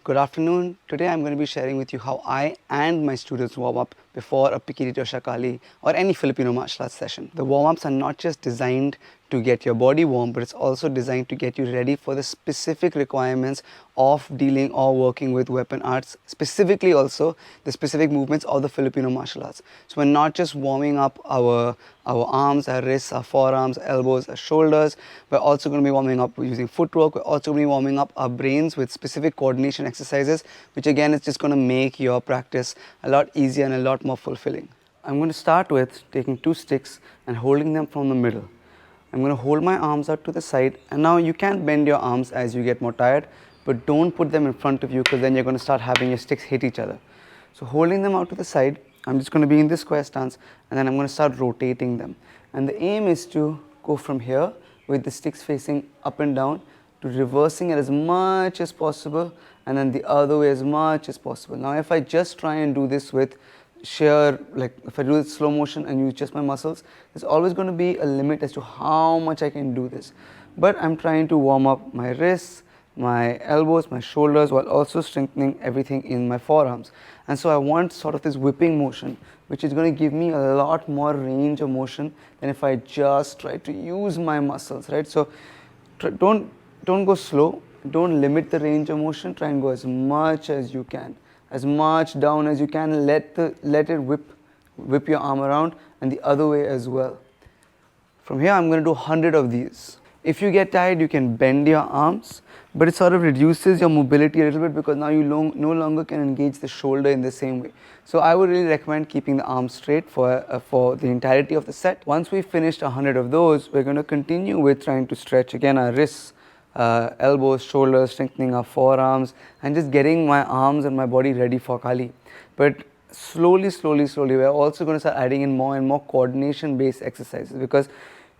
Good afternoon. Today I'm going to be sharing with you how I and my students warm up before a Pekiti Tirsia or any Filipino martial arts session. The warm-ups are not just designed to get your body warm, but it's also designed to get you ready for the specific requirements of dealing or working with weapon arts, specifically also the specific movements of the Filipino martial arts. So we're not just warming up our arms, our wrists, our forearms, elbows, our shoulders. We're also going to be warming up using footwork. We're also going to be warming up our brains with specific coordination exercises, which again is just going to make your practice a lot easier and a lot more fulfilling. I'm going to start with taking two sticks and holding them from the middle. I'm going to hold my arms out to the side, and now you can bend your arms as you get more tired, but don't put them in front of you because then you're going to start having your sticks hit each other. So holding them out to the side, I'm just going to be in this square stance, and then I'm going to start rotating them. And the aim is to go from here with the sticks facing up and down to reversing it as much as possible, and then the other way as much as possible. Now if I just try and do this with sheer, like if I do it slow motion and use just my muscles, there's always going to be a limit as to how much I can do this. But I'm trying to warm up my wrists, my elbows, my shoulders, while also strengthening everything in my forearms. And so I want sort of this whipping motion, which is going to give me a lot more range of motion than if I just try to use my muscles, right? So don't go slow, don't limit the range of motion, try and go as much as you can, as much down as you can. Let it whip your arm around, and the other way as well. From here I'm going to do 100 of these. If you get tired, you can bend your arms, but it sort of reduces your mobility a little bit because now you no longer can engage the shoulder in the same way. So I would really recommend keeping the arms straight for the entirety of the set. Once we've finished 100 of those, we're going to continue with trying to stretch again our wrists, elbows, shoulders, strengthening our forearms, and just getting my arms and my body ready for Kali. But slowly, we're also going to start adding in more and more coordination-based exercises, because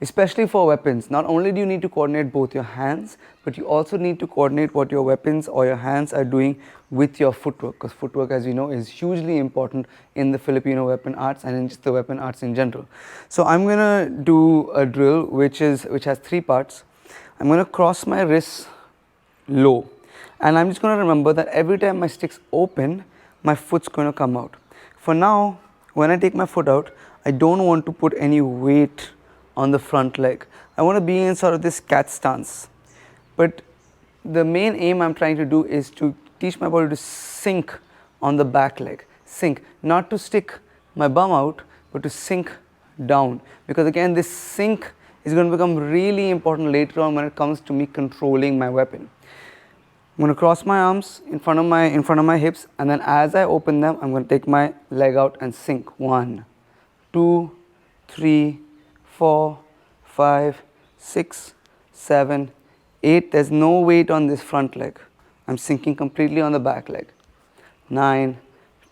especially for weapons, not only do you need to coordinate both your hands, but you also need to coordinate what your weapons or your hands are doing with your footwork, because footwork, as you know, is hugely important in the Filipino weapon arts and in just the weapon arts in general. So I'm going to do a drill which has 3 parts. I'm going to cross my wrists low, and I'm just going to remember that every time my sticks open, my foot's going to come out. For now, when I take my foot out, I don't want to put any weight on the front leg. I want to be in sort of this cat stance. But the main aim I'm trying to do is to teach my body to sink on the back leg. Sink, not to stick my bum out, but to sink down. Because again, this sink is going to become really important later on when it comes to me controlling my weapon. I'm going to cross my arms in front of my hips, and then as I open them, I'm going to take my leg out and sink. 1, 2, 3, 4, 5, 6, 7, 8. There's no weight on this front leg. I'm sinking completely on the back leg. 9,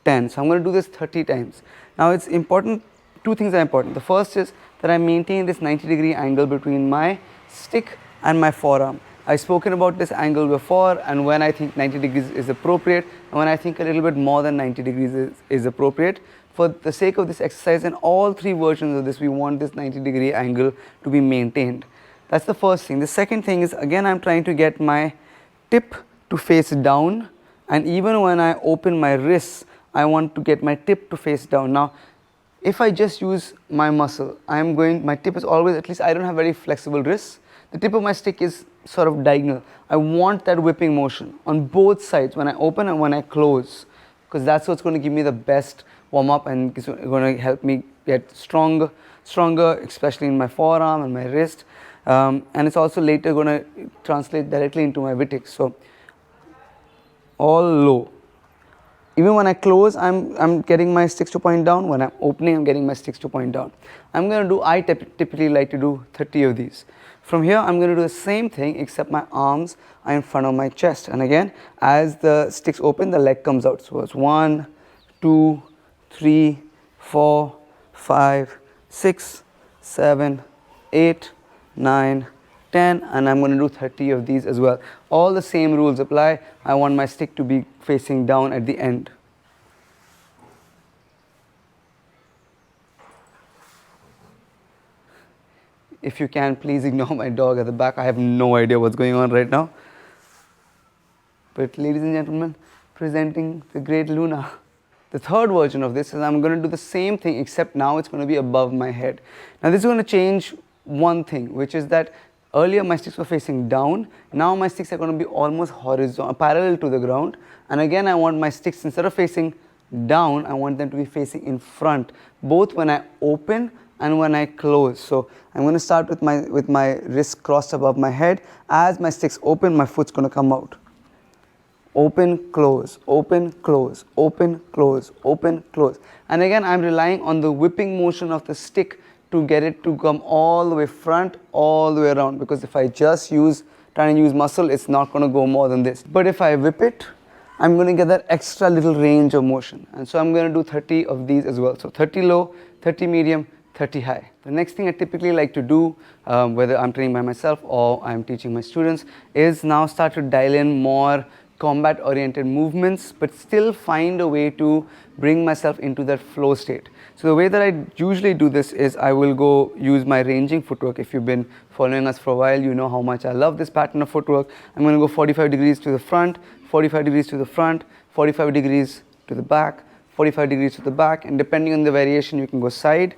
10. So I'm going to do this 30 times. Now it's important, 2 things are important. The first is that I maintain this 90-degree angle between my stick and my forearm. I've spoken about this angle before, and when I think 90 degrees is appropriate, and when I think a little bit more than 90 degrees is appropriate. For the sake of this exercise and all 3 versions of this, we want this 90-degree angle to be maintained. That's the first thing. The second thing is, again, I'm trying to get my tip to face down, and even when I open my wrists, I want to get my tip to face down. Now, if I just use my muscle, my tip is always, at least I don't have very flexible wrists. The tip of my stick is sort of diagonal. I want that whipping motion on both sides, when I open and when I close, because that's what's going to give me the best warm up and it's going to help me get stronger, especially in my forearm and my wrist, and it's also later going to translate directly into my vertex. So all low. Even when I close, I'm getting my sticks to point down. When I'm opening, I'm getting my sticks to point down. I typically like to do 30 of these. From here, I'm going to do the same thing, except my arms are in front of my chest. And again, as the sticks open, the leg comes out. So it's 1, 2, 3, 4, 5, 6, 7, 8, 9, 10, and I'm going to do 30 of these as well. All the same rules apply. I want my stick to be facing down at the end. If you can, please ignore my dog at the back. I have no idea what's going on right now. But ladies and gentlemen, presenting the great Luna. The third version of this is I'm going to do the same thing, except now it's going to be above my head. Now this is going to change one thing, which is that earlier my sticks were facing down. Now my sticks are going to be almost horizontal, parallel to the ground. And again, I want my sticks, instead of facing down, I want them to be facing in front, both when I open and when I close. So I'm going to start with my wrists crossed above my head. As my sticks open, my foot's going to come out. Open, close, open, close, open, close, open, close. And again, I'm relying on the whipping motion of the stick to get it to come all the way front, all the way around. Because if I just try and use muscle, it's not going to go more than this. But if I whip it, I'm going to get that extra little range of motion. And so I'm going to do 30 of these as well. So 30 low, 30 medium, 30 high. The next thing I typically like to do, whether I'm training by myself or I'm teaching my students, is now start to dial in more combat oriented movements, but still find a way to bring myself into that flow state. So the way that I usually do this is I will go use my ranging footwork. If you've been following us for a while, you know how much I love this pattern of footwork. I'm going to go 45 degrees to the front, 45 degrees to the front, 45 degrees to the back, 45 degrees to the back, and depending on the variation, you can go side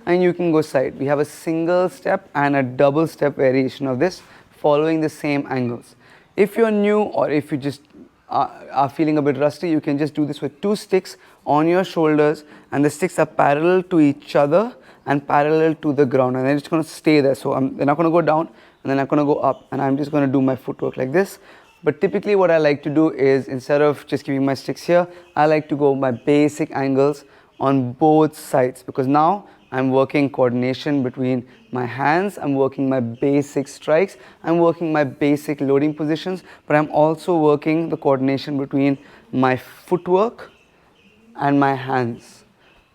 and you can go side. We have a single step and a double step variation of this, following the same angles. If you're new, or if you just are feeling a bit rusty, you can just do this with two sticks on your shoulders, and the sticks are parallel to each other and parallel to the ground, and they're just going to stay there. So they're not going to go down and they're not going to go up, and I'm just going to do my footwork like this. But typically what I like to do is, instead of just keeping my sticks here, I like to go my basic angles on both sides, because now I'm working coordination between my hands, I'm working my basic strikes, I'm working my basic loading positions, but I'm also working the coordination between my footwork and my hands.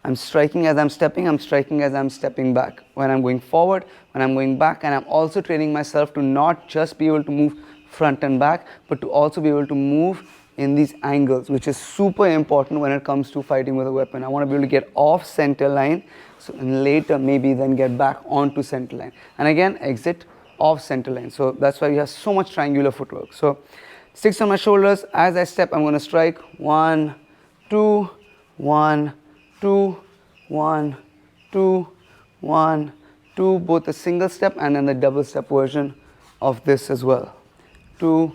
I'm striking as I'm stepping, I'm striking as I'm stepping back. When I'm going forward, when I'm going back, and I'm also training myself to not just be able to move front and back, but to also be able to move in these angles, which is super important when it comes to fighting with a weapon. I want to be able to get off center line, so and later maybe then get back onto center line, and again exit off center line. So that's why we have so much triangular footwork. So sticks on my shoulders, as I step I'm going to strike 1, 2, 1, 2, 1, 2, 1, 2, both the single step and then the double step version of this as well. 2,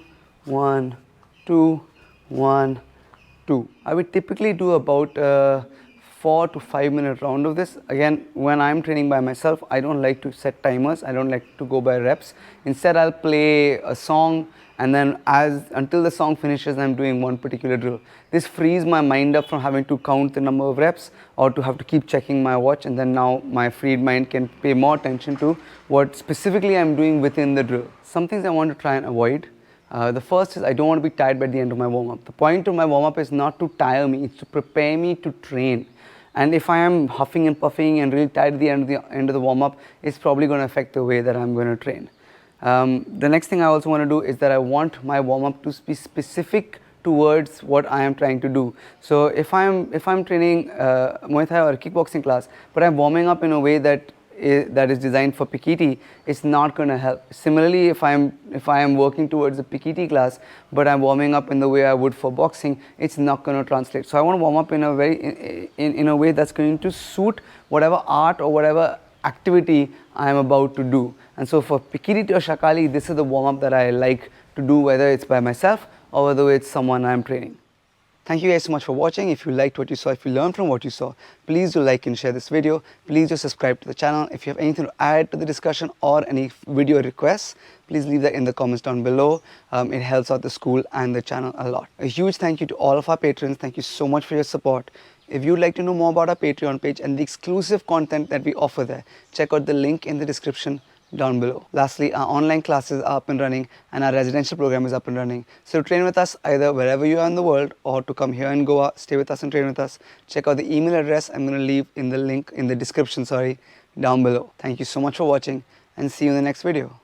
1, 2, 1, 2. I would typically do about 4 to 5 minute round of this. Again, when I'm training by myself, I don't like to set timers, I don't like to go by reps. Instead, I'll play a song, and then until the song finishes, I'm doing one particular drill. This frees my mind up from having to count the number of reps or to have to keep checking my watch, and then now my freed mind can pay more attention to what specifically I'm doing within the drill. Some things I want to try and avoid. The first is I don't want to be tired by the end of my warm-up. The point of my warm-up is not to tire me, it's to prepare me to train. And if I am huffing and puffing and really tired at the end of the warm-up, it's probably going to affect the way that I'm going to train. The next thing I also want to do is that I want my warm-up to be specific towards what I am trying to do. So if I'm training Muay Thai or a kickboxing class, but I'm warming up in a way that is designed for Pekiti, it's not going to help. Similarly, if I am working towards a Pekiti class, but I'm warming up in the way I would for boxing, it's not going to translate. So I want to warm up in a way that's going to suit whatever art or whatever activity I am about to do. And so for Pekiti Tirsia, this is the warm up that I like to do, whether it's by myself or whether it's someone I'm training. Thank you guys so much for watching. If you liked what you saw, if you learned from what you saw, please do like and share this video. Please do subscribe to the channel. If you have anything to add to the discussion or any video requests, please leave that in the comments down below. It helps out the school and the channel a lot. A huge thank you to all of our patrons. Thank you so much for your support. If you'd like to know more about our Patreon page and the exclusive content that we offer there, check out the link in the description down below. Lastly, our online classes are up and running and our residential program is up and running. So train with us either wherever you are in the world or to come here in Goa, stay with us and train with us. Check out the email address I'm going to leave in the link in the description, down below. Thank you so much for watching and see you in the next video.